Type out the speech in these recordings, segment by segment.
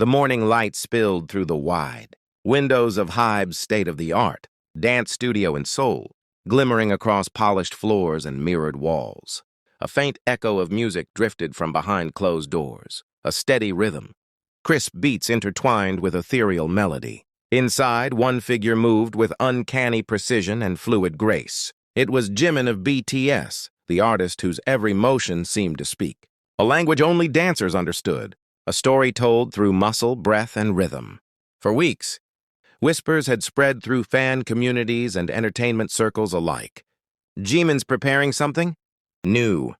The morning light spilled through the wide windows of Hybe's state-of-the-art dance studio in Seoul, glimmering across polished floors and mirrored walls. A faint echo of music drifted from behind closed doors, a steady rhythm, crisp beats intertwined with ethereal melody. Inside, one figure moved with uncanny precision and fluid grace. It was Jimin of BTS, the artist whose every motion seemed to speak. A language only dancers understood, a story told through muscle, breath, and rhythm. For weeks, whispers had spread through fan communities and entertainment circles alike. Jimin's preparing something new.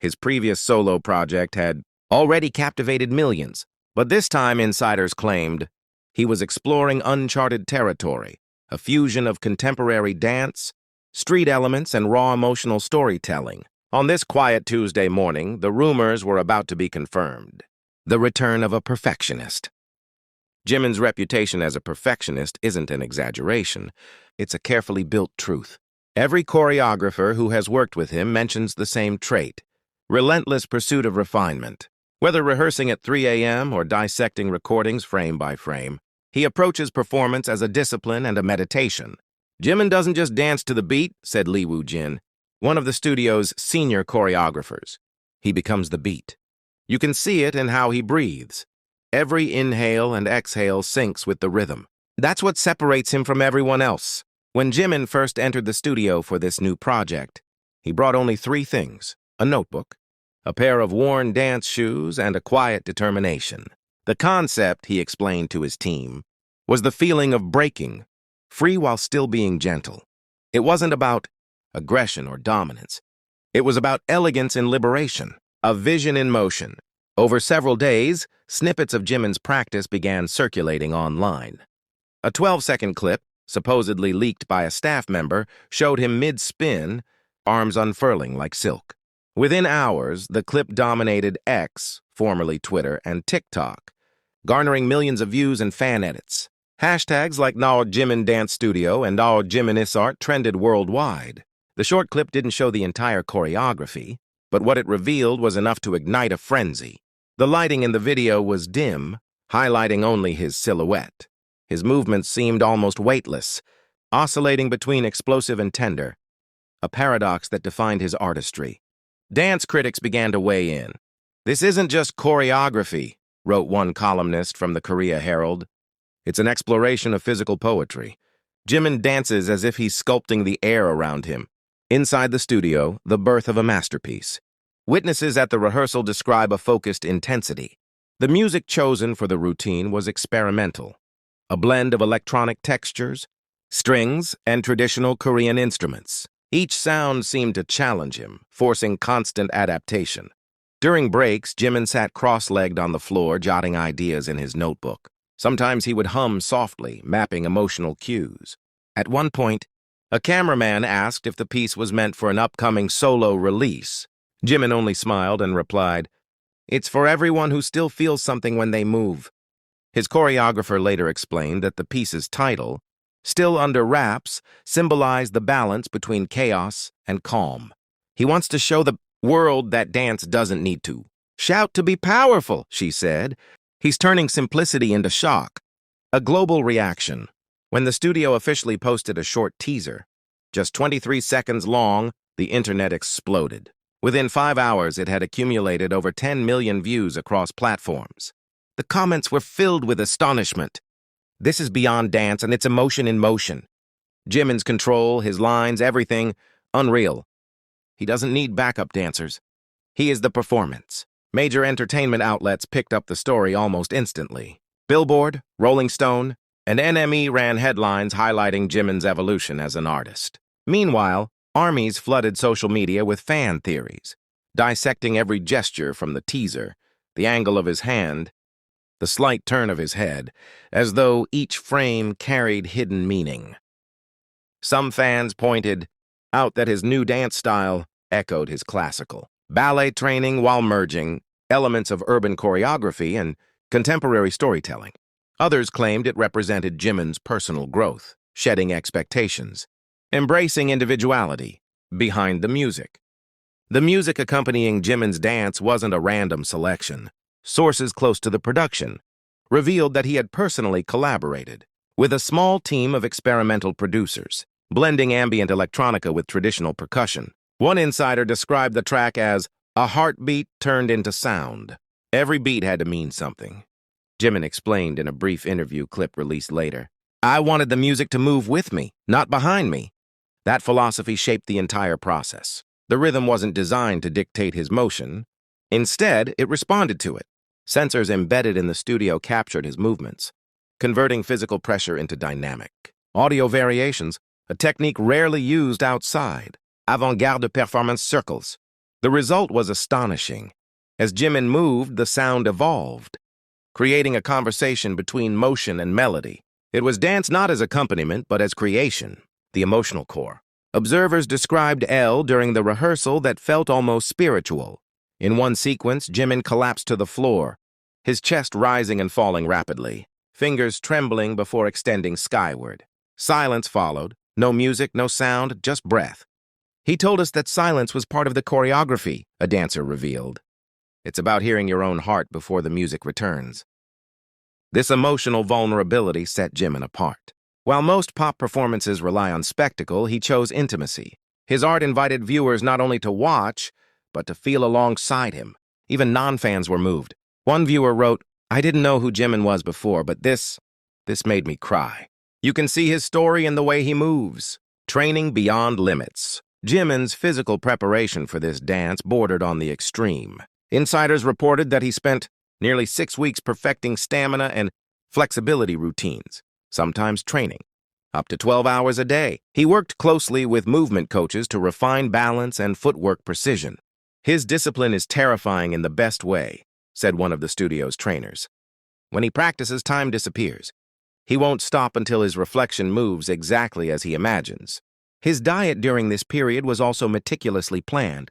His previous solo project had already captivated millions, but this time insiders claimed he was exploring uncharted territory, a fusion of contemporary dance, street elements, and raw emotional storytelling. On this quiet Tuesday morning, the rumors were about to be confirmed. The return of a perfectionist. Jimin's reputation as a perfectionist isn't an exaggeration. It's a carefully built truth. Every choreographer who has worked with him mentions the same trait: relentless pursuit of refinement. Whether rehearsing at 3 a.m. or dissecting recordings frame by frame, he approaches performance as a discipline and a meditation. Jimin doesn't just dance to the beat, said Lee Woo-jin, one of the studio's senior choreographers. He becomes the beat. You can see it in how he breathes. Every inhale and exhale syncs with the rhythm. That's what separates him from everyone else. When Jimin first entered the studio for this new project, he brought only 3 things: a notebook, a pair of worn dance shoes, and a quiet determination. The concept, he explained to his team, was the feeling of breaking, free while still being gentle. It wasn't about aggression or dominance. It was about elegance in liberation, a vision in motion. Over several days, snippets of Jimin's practice began circulating online. A 12-second clip, supposedly leaked by a staff member, showed him mid-spin, arms unfurling like silk. Within hours, the clip dominated X, formerly Twitter, and TikTok, garnering millions of views and fan edits. Hashtags like Now Jimin Dance Studio and Now Jimin Is Art trended worldwide. The short clip didn't show the entire choreography, but what it revealed was enough to ignite a frenzy. The lighting in the video was dim, highlighting only his silhouette. His movements seemed almost weightless, oscillating between explosive and tender, a paradox that defined his artistry. Dance critics began to weigh in. "This isn't just choreography," wrote one columnist from the Korea Herald. "It's an exploration of physical poetry." Jimin dances as if he's sculpting the air around him. Inside the studio, the birth of a masterpiece. Witnesses at the rehearsal describe a focused intensity. The music chosen for the routine was experimental, a blend of electronic textures, strings, and traditional Korean instruments. Each sound seemed to challenge him, forcing constant adaptation. During breaks, Jimin sat cross-legged on the floor, jotting ideas in his notebook. Sometimes he would hum softly, mapping emotional cues. At one point, a cameraman asked if the piece was meant for an upcoming solo release. Jimin only smiled and replied, "It's for everyone who still feels something when they move." His choreographer later explained that the piece's title, "Still Under Wraps," symbolized the balance between chaos and calm. He wants to show the world that dance doesn't need to shout to be powerful, she said. He's turning simplicity into shock, a global reaction. When the studio officially posted a short teaser, just 23 seconds long, the internet exploded. Within 5 hours, it had accumulated over 10 million views across platforms. The comments were filled with astonishment. This is beyond dance, and it's emotion in motion. Jimin's control, his lines, everything, unreal. He doesn't need backup dancers. He is the performance. Major entertainment outlets picked up the story almost instantly. Billboard, Rolling Stone, and NME ran headlines highlighting Jimin's evolution as an artist. Meanwhile, armies flooded social media with fan theories, dissecting every gesture from the teaser, the angle of his hand, the slight turn of his head, as though each frame carried hidden meaning. Some fans pointed out that his new dance style echoed his classical ballet training while merging elements of urban choreography and contemporary storytelling. Others claimed it represented Jimin's personal growth, shedding expectations, embracing individuality behind the music. The music accompanying Jimin's dance wasn't a random selection. Sources close to the production, revealed that he had personally collaborated with a small team of experimental producers, blending ambient electronica with traditional percussion. One insider described the track as a heartbeat turned into sound. Every beat had to mean something. Jimin explained in a brief interview clip released later. I wanted the music to move with me, not behind me. That philosophy shaped the entire process. The rhythm wasn't designed to dictate his motion. Instead, it responded to it. Sensors embedded in the studio captured his movements, converting physical pressure into dynamic audio variations, a technique rarely used outside avant-garde performance circles. The result was astonishing. As Jimin moved, the sound evolved, creating a conversation between motion and melody. It was dance not as accompaniment, but as creation, the emotional core. Observers described L during the rehearsal that felt almost spiritual. In one sequence, Jimin collapsed to the floor, his chest rising and falling rapidly, fingers trembling before extending skyward. Silence followed. No music, no sound, just breath. He told us that silence was part of the choreography, a dancer revealed. It's about hearing your own heart before the music returns. This emotional vulnerability set Jimin apart. While most pop performances rely on spectacle, he chose intimacy. His art invited viewers not only to watch, but to feel alongside him. Even non-fans were moved. One viewer wrote, I didn't know who Jimin was before, but this made me cry. You can see his story in the way he moves. Training beyond limits. Jimin's physical preparation for this dance bordered on the extreme. Insiders reported that he spent nearly 6 weeks perfecting stamina and flexibility routines, sometimes training up to 12 hours a day. He worked closely with movement coaches to refine balance and footwork precision. His discipline is terrifying in the best way, said one of the studio's trainers. When he practices, time disappears. He won't stop until his reflection moves exactly as he imagines. His diet during this period was also meticulously planned,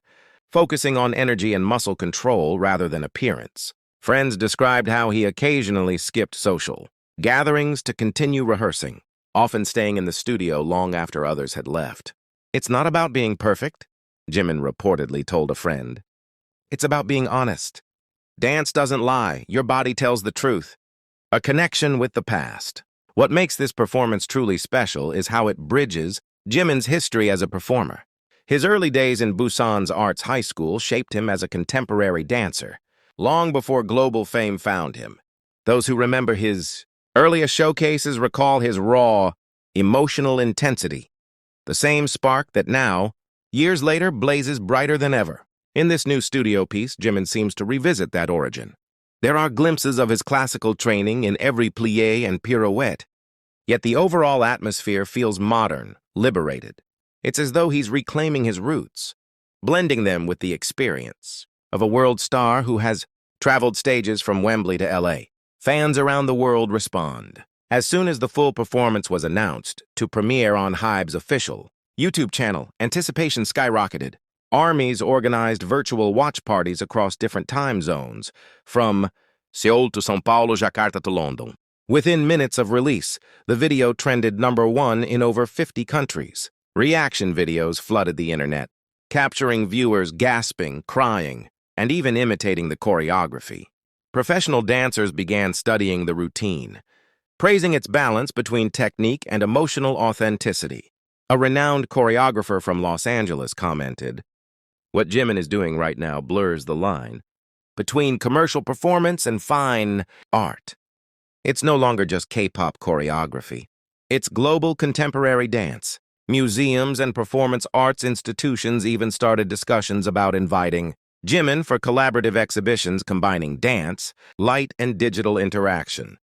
focusing on energy and muscle control rather than appearance. Friends described how he occasionally skipped social gatherings to continue rehearsing, often staying in the studio long after others had left. It's not about being perfect, Jimin reportedly told a friend. It's about being honest. Dance doesn't lie, your body tells the truth. A connection with the past. What makes this performance truly special is how it bridges Jimin's history as a performer. His early days in Busan's Arts High School shaped him as a contemporary dancer, long before global fame found him. Those who remember his earliest showcases recall his raw, emotional intensity, the same spark that now, years later, blazes brighter than ever. In this new studio piece, Jimin seems to revisit that origin. There are glimpses of his classical training in every plie and pirouette, yet the overall atmosphere feels modern, liberated. It's as though he's reclaiming his roots, blending them with the experience of a world star who has traveled stages from Wembley to LA. Fans around the world respond. As soon as the full performance was announced to premiere on HYBE's official YouTube channel, anticipation skyrocketed. Armies organized virtual watch parties across different time zones, from Seoul to São Paulo, Jakarta to London. Within minutes of release, the video trended #1 in over 50 countries. Reaction videos flooded the internet, capturing viewers gasping, crying, and even imitating the choreography. Professional dancers began studying the routine, praising its balance between technique and emotional authenticity. A renowned choreographer from Los Angeles commented, "What Jimin is doing right now blurs the line between commercial performance and fine art. It's no longer just K-pop choreography. It's global contemporary dance. Museums and performance arts institutions even started discussions about inviting Jimin for collaborative exhibitions combining dance, light, and digital interaction.